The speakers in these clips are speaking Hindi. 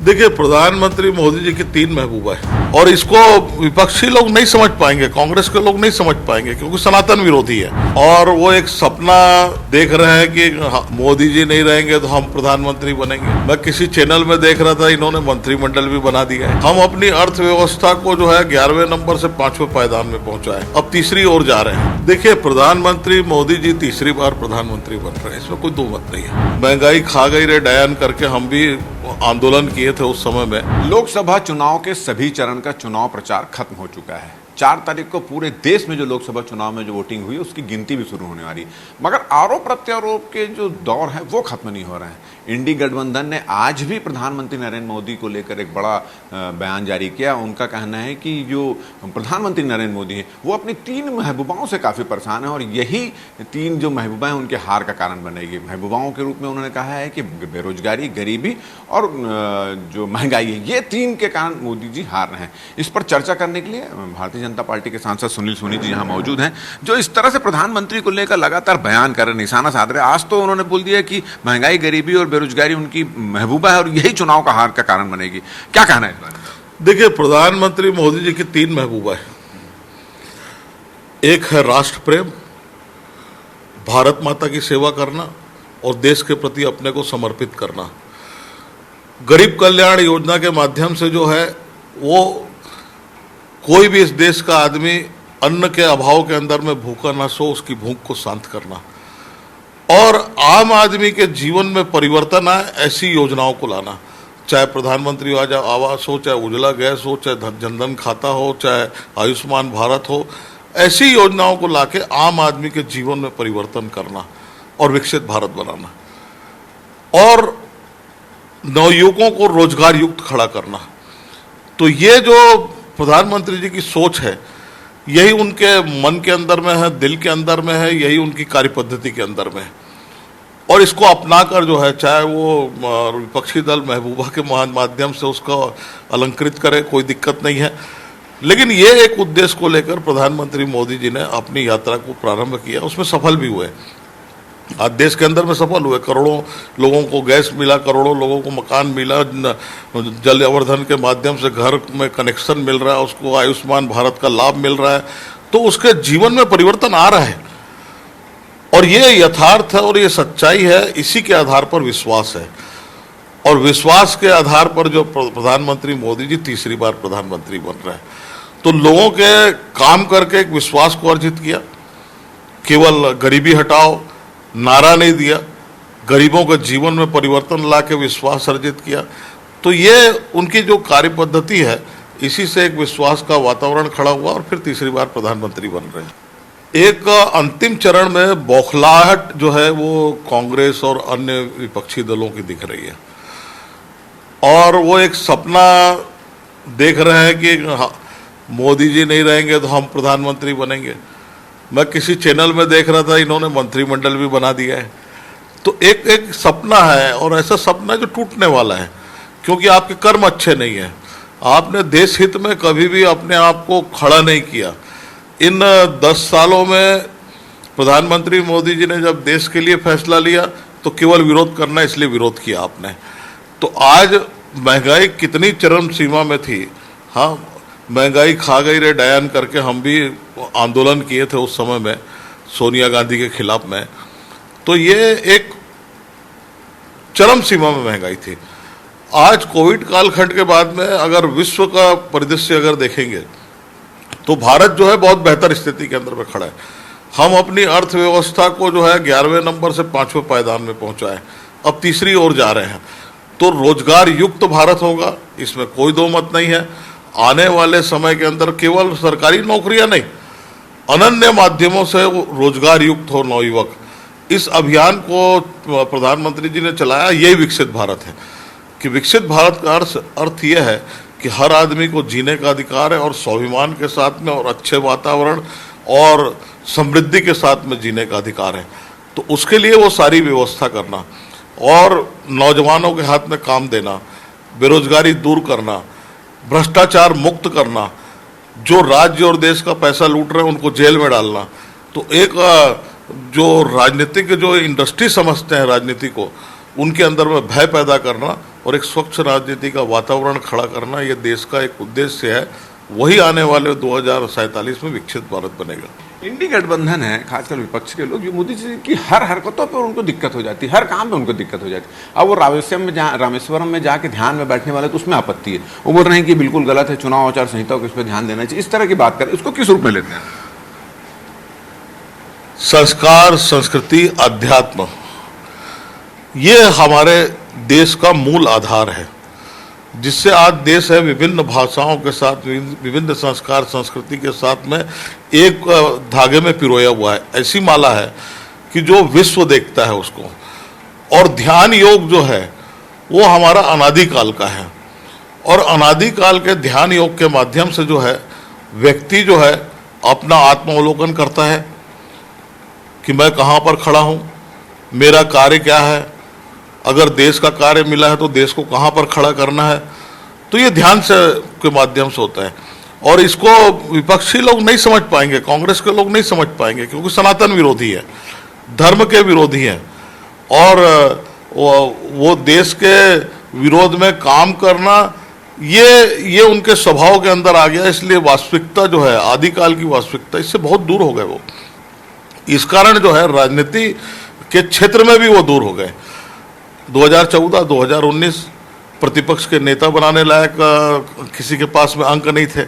देखिए, प्रधानमंत्री मोदी जी की 3 महबूबा है और इसको विपक्षी लोग नहीं समझ पाएंगे, कांग्रेस के लोग नहीं समझ पाएंगे क्योंकि सनातन विरोधी है और वो एक सपना देख रहे हैं कि मोदी जी नहीं रहेंगे तो हम प्रधानमंत्री बनेंगे। मैं किसी चैनल में देख रहा था, इन्होंने मंत्रिमंडल भी बना दिया है। हम अपनी अर्थव्यवस्था को जो है 11वें नंबर से 5वें पायदान में पहुंचाए, अब तीसरी ओर जा रहे हैं। देखिए, प्रधानमंत्री मोदी जी तीसरी बार प्रधानमंत्री बन रहे हैं, इसमें कोई दो मत नहीं है। महंगाई खा गई रे डयान करके हम भी आंदोलन किए थे उस समय में। लोकसभा चुनाव के सभी चरण का चुनाव प्रचार खत्म हो चुका है। 4 तारीख को पूरे देश में जो लोकसभा चुनाव में जो वोटिंग हुई उसकी गिनती भी शुरू होने वाली, मगर आरोप प्रत्यारोप के जो दौर है वो खत्म नहीं हो रहे हैं। इंडी गठबंधन ने आज भी प्रधानमंत्री नरेंद्र मोदी को लेकर एक बड़ा बयान जारी किया। उनका कहना है कि जो प्रधानमंत्री नरेंद्र मोदी है वो अपनी 3 महबूबाओं से काफी परेशान है और यही 3 जो महबूबाएं उनके हार का कारण बनेगी। महबूबाओं के रूप में उन्होंने कहा है कि बेरोजगारी, गरीबी और जो महंगाई है, ये 3 के कारण मोदी जी हार रहे हैं। इस पर चर्चा करने के लिए भारतीय जनता पार्टी के सांसद सुनील सोनी जी यहाँ मौजूद हैं, जो इस तरह से प्रधानमंत्री को लेकर लगातार बयान कर रहे, निशाना साध रहे। आज तो उन्होंने बोल दिया कि महंगाई, गरीबी और बेरोजगारी उनकी महबूबा है और यही चुनाव का हार का कारण बनेगी। क्या कहना है इस बारे में? देखिए, प्रधानमंत्री मोदी जी की 3 महबूबा है। एक है राष्ट्र प्रेम, भारत माता की सेवा करना और देश के प्रति अपने को समर्पित करना। गरीब कल्याण योजना के माध्यम से जो है वो कोई भी इस देश का आदमी अन्न के अभाव के अंदर में भूखा ना सो, उसकी भूख को शांत करना और आम आदमी के जीवन में परिवर्तन आए ऐसी योजनाओं को लाना। चाहे प्रधानमंत्री आवास हो, चाहे उज्ज्वला गैस हो, चाहे जनधन खाता हो, चाहे आयुष्मान भारत हो, ऐसी योजनाओं को लाके आम आदमी के जीवन में परिवर्तन करना और विकसित भारत बनाना और नवयुवकों को रोजगार युक्त खड़ा करना। तो ये जो प्रधानमंत्री जी की सोच है, यही उनके मन के अंदर में है, दिल के अंदर में है, यही उनकी कार्य पद्धति के अंदर में है और इसको अपनाकर जो है, चाहे वो विपक्षी दल महबूबा के माध्यम से उसको अलंकृत करे, कोई दिक्कत नहीं है। लेकिन ये एक उद्देश्य को लेकर प्रधानमंत्री मोदी जी ने अपनी यात्रा को प्रारंभ किया, उसमें सफल भी हुए। आज देश के अंदर में सफल हुए, करोड़ों लोगों को गैस मिला, करोड़ों लोगों को मकान मिला, जल अवर्धन के माध्यम से घर में कनेक्शन मिल रहा है, उसको आयुष्मान भारत का लाभ मिल रहा है, तो उसके जीवन में परिवर्तन आ रहा है और ये यथार्थ है और ये सच्चाई है। इसी के आधार पर विश्वास है और विश्वास के आधार पर जो प्रधानमंत्री मोदी जी तीसरी बार प्रधानमंत्री बन रहे हैं, तो लोगों के काम करके एक विश्वास को अर्जित किया। केवल गरीबी हटाओ नारा नहीं दिया, गरीबों के जीवन में परिवर्तन ला के विश्वास अर्जित किया। तो ये उनकी जो कार्य पद्धति है, इसी से एक विश्वास का वातावरण खड़ा हुआ और फिर तीसरी बार प्रधानमंत्री बन रहे हैं। एक अंतिम चरण में बौखलाहट जो है वो कांग्रेस और अन्य विपक्षी दलों की दिख रही है और वो एक सपना देख रहे हैं कि मोदी जी नहीं रहेंगे तो हम प्रधानमंत्री बनेंगे। मैं किसी चैनल में देख रहा था, इन्होंने मंत्रिमंडल भी बना दिया है। तो एक सपना है और ऐसा सपना जो टूटने वाला है क्योंकि आपके कर्म अच्छे नहीं है, आपने देश हित में कभी भी अपने आप को खड़ा नहीं किया। इन 10 सालों में प्रधानमंत्री मोदी जी ने जब देश के लिए फैसला लिया तो केवल विरोध करना, इसलिए विरोध किया आपने। तो आज महंगाई कितनी चरम सीमा में थी, हाँ, महंगाई खा गई रे डयान करके हम भी आंदोलन किए थे उस समय में सोनिया गांधी के खिलाफ में। तो ये एक चरम सीमा में महंगाई थी। आज कोविड कालखंड के बाद में अगर विश्व का परिदृश्य अगर देखेंगे तो भारत जो है बहुत बेहतर स्थिति के अंदर में खड़ा है। हम अपनी अर्थव्यवस्था को जो है 11वें नंबर से 5वें पायदान में पहुंचाए, अब तीसरी ओर जा रहे हैं। तो रोजगार युक्त भारत होगा, इसमें कोई दो मत नहीं है। आने वाले समय के अंदर केवल सरकारी नौकरियां नहीं, अनन्य माध्यमों से रोजगार युक्त हो नवयुवक। इस अभियान को प्रधानमंत्री जी ने चलाया, यही विकसित भारत है कि विकसित भारत का अर्थ यह है कि हर आदमी को जीने का अधिकार है और स्वाभिमान के साथ में और अच्छे वातावरण और समृद्धि के साथ में जीने का अधिकार है। तो उसके लिए वो सारी व्यवस्था करना और नौजवानों के हाथ में काम देना, बेरोजगारी दूर करना, भ्रष्टाचार मुक्त करना, जो राज्य और देश का पैसा लूट रहे हैं उनको जेल में डालना। तो एक जो राजनीतिक जो इंडस्ट्री समझते हैं राजनीति को, उनके अंदर में भय पैदा करना और एक स्वच्छ राजनीति का वातावरण खड़ा करना ये देश का एक उद्देश्य है। वही आने वाले 2047 में विकसित भारत बनेगा। इंडी गठबंधन है, खासकर विपक्ष के लोग, जो मोदी जी की हर हरकतों पर उनको दिक्कत हो जाती है, हर काम में उनको दिक्कत हो जाती है। अब वो रामेश्वरम में जाके ध्यान में बैठने वाले तो उसमें आपत्ति है, वो बोल रहे हैं कि बिल्कुल गलत है, चुनाव आचार संहिता को इस पर ध्यान देना चाहिए, इस तरह की बात करें, उसको किस रूप में लेते हैं? संस्कार, संस्कृति, अध्यात्म, ये हमारे देश का मूल आधार है, जिससे आज देश है विभिन्न भाषाओं के साथ, विभिन्न संस्कार संस्कृति के साथ में एक धागे में पिरोया हुआ है। ऐसी माला है कि जो विश्व देखता है उसको। और ध्यान योग जो है वो हमारा अनादिकाल का है, और अनादिकाल के ध्यान योग के माध्यम से जो है व्यक्ति जो है अपना आत्मावलोकन करता है कि मैं कहाँ पर खड़ा हूँ, मेरा कार्य क्या है, अगर देश का कार्य मिला है तो देश को कहाँ पर खड़ा करना है। तो ये ध्यान से के माध्यम से होता है, और इसको विपक्षी लोग नहीं समझ पाएंगे, कांग्रेस के लोग नहीं समझ पाएंगे, क्योंकि सनातन विरोधी है, धर्म के विरोधी हैं, और वो देश के विरोध में काम करना ये उनके स्वभाव के अंदर आ गया। इसलिए वास्तविकता जो है, आदिकाल की वास्तविकता, इससे बहुत दूर हो गए वो। इस कारण जो है राजनीति के क्षेत्र में भी वो दूर हो गए। 2014-2019 प्रतिपक्ष के नेता बनाने लायक किसी के पास में अंक नहीं थे।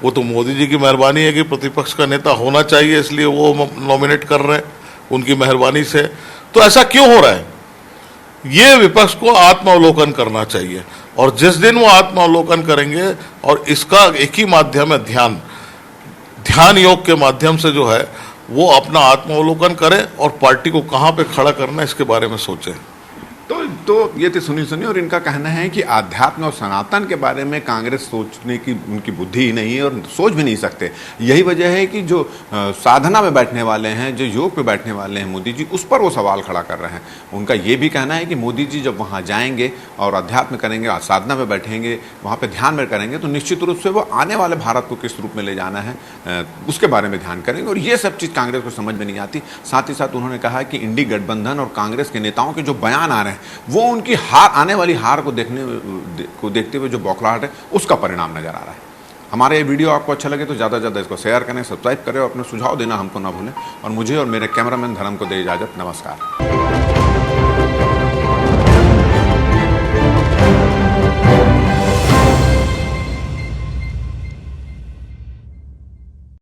वो तो मोदी जी की मेहरबानी है कि प्रतिपक्ष का नेता होना चाहिए, इसलिए वो नॉमिनेट कर रहे हैं, उनकी मेहरबानी से। तो ऐसा क्यों हो रहा है? ये विपक्ष को आत्मावलोकन करना चाहिए, और जिस दिन वो आत्मावलोकन करेंगे, और इसका एक ही माध्यम है ध्यान योग के माध्यम से जो है वो अपना आत्मावलोकन करें और पार्टी को कहाँ पे खड़ा करना है इसके बारे में सोचें। तो ये तो सुनी, और इनका कहना है कि आध्यात्म और सनातन के बारे में कांग्रेस सोचने की उनकी बुद्धि ही नहीं है, और सोच भी नहीं सकते। यही वजह है कि जो साधना में बैठने वाले हैं, जो योग पे बैठने वाले हैं मोदी जी, उस पर वो सवाल खड़ा कर रहे हैं। उनका ये भी कहना है कि मोदी जी जब वहाँ जाएंगे और अध्यात्म करेंगे, साधना में बैठेंगे, वहाँ पर ध्यान में करेंगे, तो निश्चित रूप से वो आने वाले भारत को किस रूप में ले जाना है उसके बारे में ध्यान करेंगे, और ये सब चीज़ कांग्रेस को समझ में नहीं आती। साथ ही साथ उन्होंने कहा कि इंडी गठबंधन और कांग्रेस के नेताओं के जो बयान आ रहे हैं वो उनकी आने वाली हार को देखते हुए जो बौखलाहट है उसका परिणाम नजर आ रहा है। हमारा ये वीडियो आपको अच्छा लगे तो ज़्यादा से ज़्यादा इसको शेयर करें, सब्सक्राइब करें, और अपने सुझाव देना हमको ना भूलें। और मुझे और मेरे कैमरामैन धर्म को दे इजाज़त। नमस्कार।